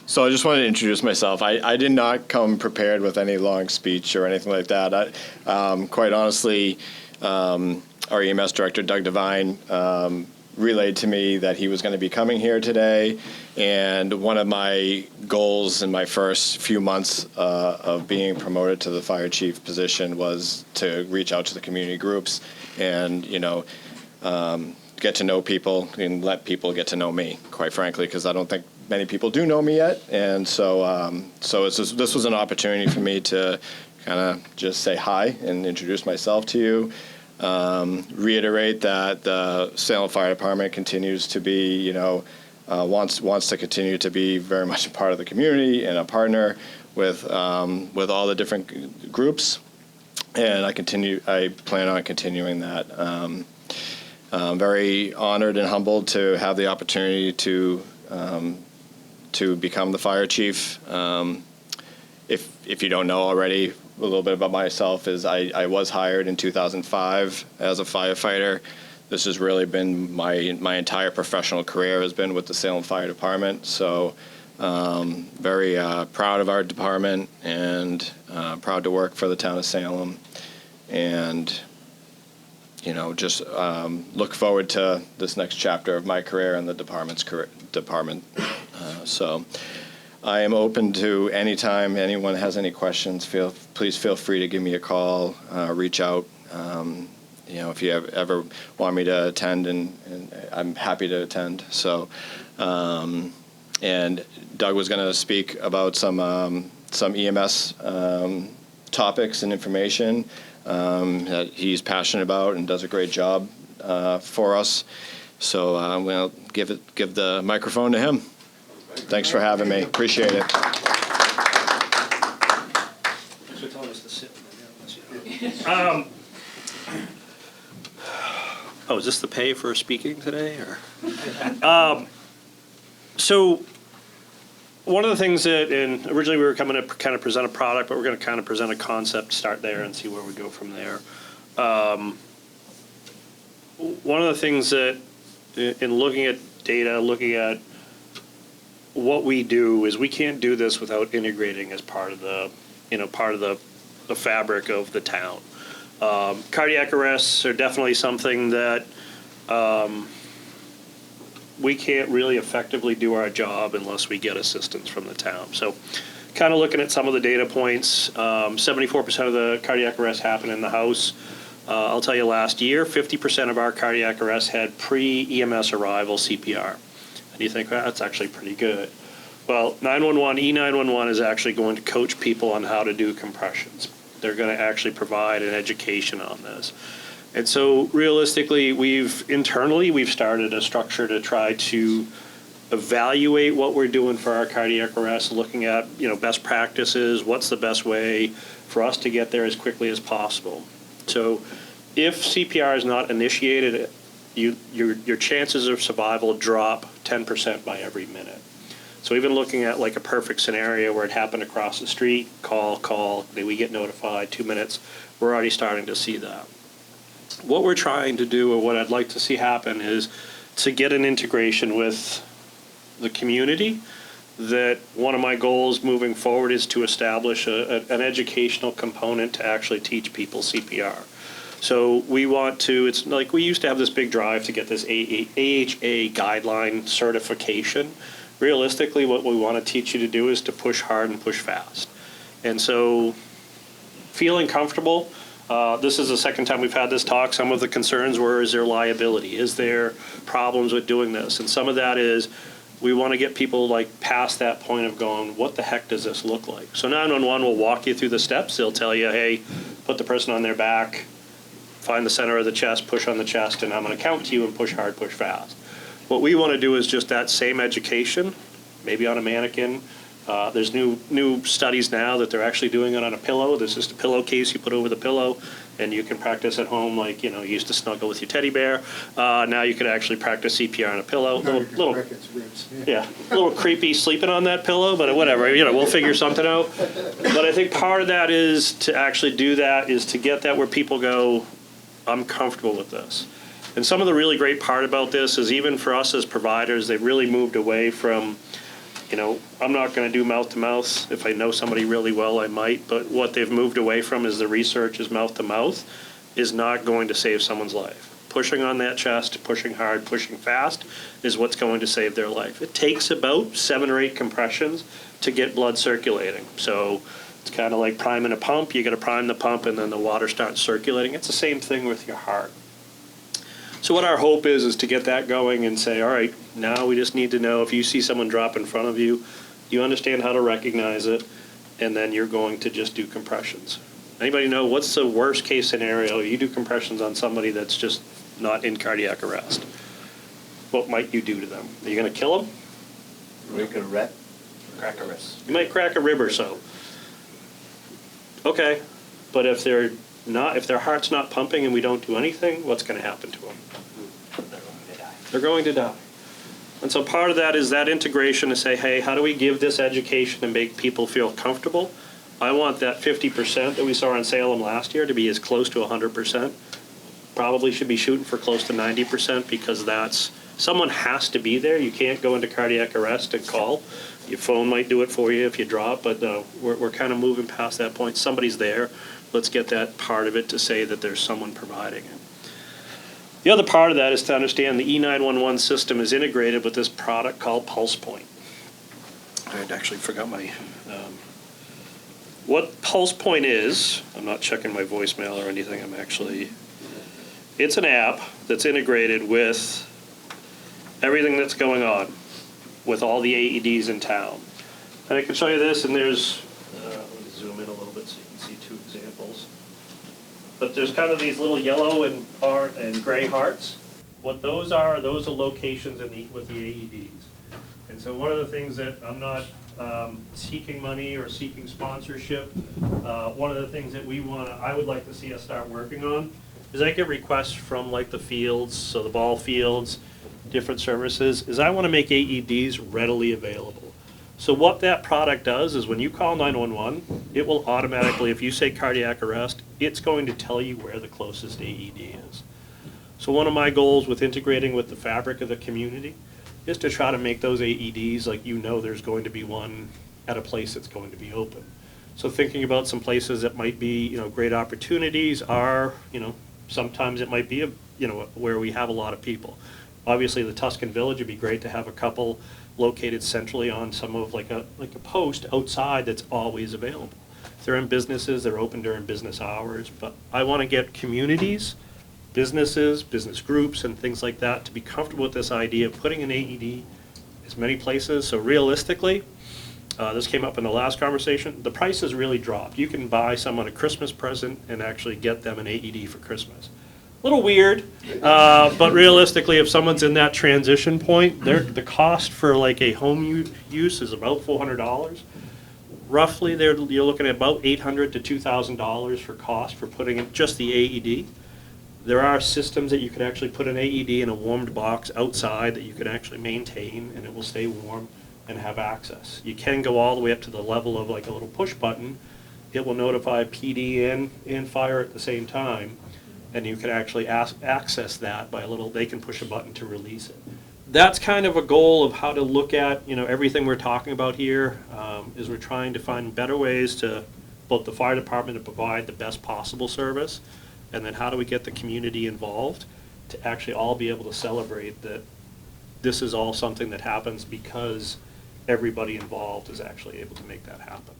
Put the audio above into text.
So I just wanted to introduce myself. I did not come prepared with any long speech or anything like that. Quite honestly, our EMS director, Doug Devine, relayed to me that he was going to be coming here today. And one of my goals in my first few months of being promoted to the fire chief position was to reach out to the community groups and, get to know people and let people get to know me, quite frankly, because I don't think many people do know me yet. And so this was an opportunity for me to kind of just say hi and introduce myself to you. Reiterate that the Salem Fire Department continues to be, wants to continue to be very much a part of the community and a partner with all the different groups, and I plan on continuing that. I'm very honored and humbled to have the opportunity to become the fire chief. If you don't know already, a little bit about myself is I was hired in 2005 as a firefighter. This has really been my entire professional career has been with the Salem Fire Department. So very proud of our department and proud to work for the town of Salem. And just look forward to this next chapter of my career and the department's department. So I am open to anytime anyone has any questions. Please feel free to give me a call, reach out. If you ever want me to attend, and I'm happy to attend. So, and Doug was going to speak about some EMS topics and information that he's passionate about and does a great job for us. So I'm going to give the microphone to him. Thanks for having me. Appreciate it. Thanks for telling us to sit. Is this the pay for speaking today, or? So one of the things that, and originally we were coming to kind of present a product, but we're going to kind of present a concept, start there, and see where we go from there. One of the things that, in looking at data, looking at what we do, is we can't do this without integrating as part of the fabric of the town. Cardiac arrests are definitely something that we can't really effectively do our job unless we get assistance from the town. So kind of looking at some of the data points, 74% of the cardiac arrests happen in the house. I'll tell you, last year, 50% of our cardiac arrests had pre-EMS arrival CPR. And you think, well, that's actually pretty good. Well, E911 is actually going to coach people on how to do compressions. They're going to actually provide an education on this. And so realistically, we've started a structure to try to evaluate what we're doing for our cardiac arrests, looking at best practices, what's the best way for us to get there as quickly as possible. So if CPR is not initiated, your chances of survival drop 10% by every minute. So even looking at like a perfect scenario where it happened across the street, call, we get notified, 2 minutes, we're already starting to see that. What we're trying to do, or what I'd like to see happen, is to get an integration with the community. That one of my goals moving forward is to establish an educational component to actually teach people CPR. So we want to, it's like we used to have this big drive to get this AHA guideline certification. Realistically, what we want to teach you to do is to push hard and push fast. And so feeling comfortable, this is the second time we've had this talk. Some of the concerns were, is there liability? Is there problems with doing this? And some of that is, we want to get people like past that point of going, what the heck does this look like? So 911 will walk you through the steps. They'll tell you, hey, put the person on their back, find the center of the chest, push on the chest, and I'm going to count to you and push hard, push fast. What we want to do is just that same education, maybe on a mannequin. There's new studies now that they're actually doing it on a pillow. This is the pillowcase you put over the pillow, and you can practice at home like, you used to snuggle with your teddy bear. Now you can actually practice CPR on a pillow. A little creepy sleeping on that pillow, but whatever, we'll figure something out. But I think part of that is to actually do that, is to get that where people go, I'm comfortable with this. And some of the really great part about this is, even for us as providers, they've really moved away from You know, I'm not going to do mouth to mouth. If I know somebody really well, I might. But what they've moved away from is the research is mouth to mouth is not going to save someone's life. Pushing on that chest, pushing hard, pushing fast is what's going to save their life. It takes about 7 or 8 compressions to get blood circulating. So it's kind of like priming a pump. You got to prime the pump and then the water starts circulating. It's the same thing with your heart. So what our hope is to get that going and say, all right, now we just need to know if you see someone drop in front of you, you understand how to recognize it, and then you're going to just do compressions. Anybody know what's the worst case scenario? You do compressions on somebody that's just not in cardiac arrest. What might you do to them? Are you going to kill them? Break a rib, crack a wrist. You might crack a rib or so. Okay, but if their heart's not pumping and we don't do anything, what's going to happen to them? They're going to die. They're going to die. And so part of that is that integration to say, hey, how do we give this education and make people feel comfortable? I want that 50% that we saw in Salem last year to be as close to 100%. Probably should be shooting for close to 90% because someone has to be there. You can't go into cardiac arrest and call. Your phone might do it for you if you drop, but we're kind of moving past that point. Somebody's there. Let's get that part of it to say that there's someone providing it. The other part of that is to understand the E911 system is integrated with this product called Pulse Point. I actually forgot my... what Pulse Point is, I'm not checking my voicemail or anything, it's an app that's integrated with everything that's going on with all the AEDs in town. And I can show you this, and there's, let me zoom in a little bit so you can see 2 examples. But there's kind of these little yellow and gray hearts. What those are locations with the AEDs. And so one of the things that I'm not seeking money or seeking sponsorship, one of the things that I would like to see us start working on is I get requests from like the fields, so the ball fields, different services, is I want to make AEDs readily available. So what that product does is when you call 911, it will automatically, if you say cardiac arrest, it's going to tell you where the closest AED is. So one of my goals with integrating with the fabric of the community is to try to make those AEDs like there's going to be one at a place that's going to be open. So thinking about some places that might be, great opportunities are, sometimes it might be, where we have a lot of people. Obviously, the Tuscan Village would be great to have a couple located centrally on some of like a post outside that's always available. If they're in businesses, they're open during business hours. But I want to get communities, businesses, business groups, and things like that to be comfortable with this idea of putting an AED as many places. So realistically, this came up in the last conversation, the price has really dropped. You can buy someone a Christmas present and actually get them an AED for Christmas. A little weird, but realistically, if someone's in that transition point, the cost for like a home use is about $400. Roughly, you're looking at about $800 to $2,000 for cost for putting in just the AED. There are systems that you could actually put an AED in a warmed box outside that you can actually maintain, and it will stay warm and have access. You can go all the way up to the level of like a little push button. It will notify PD and fire at the same time. And you can actually access that by they can push a button to release it. That's kind of a goal of how to look at, everything we're talking about here, is we're trying to find better ways to both the fire department to provide the best possible service, and then how do we get the community involved to actually all be able to celebrate that this is all something that happens because everybody involved is actually able to make that happen.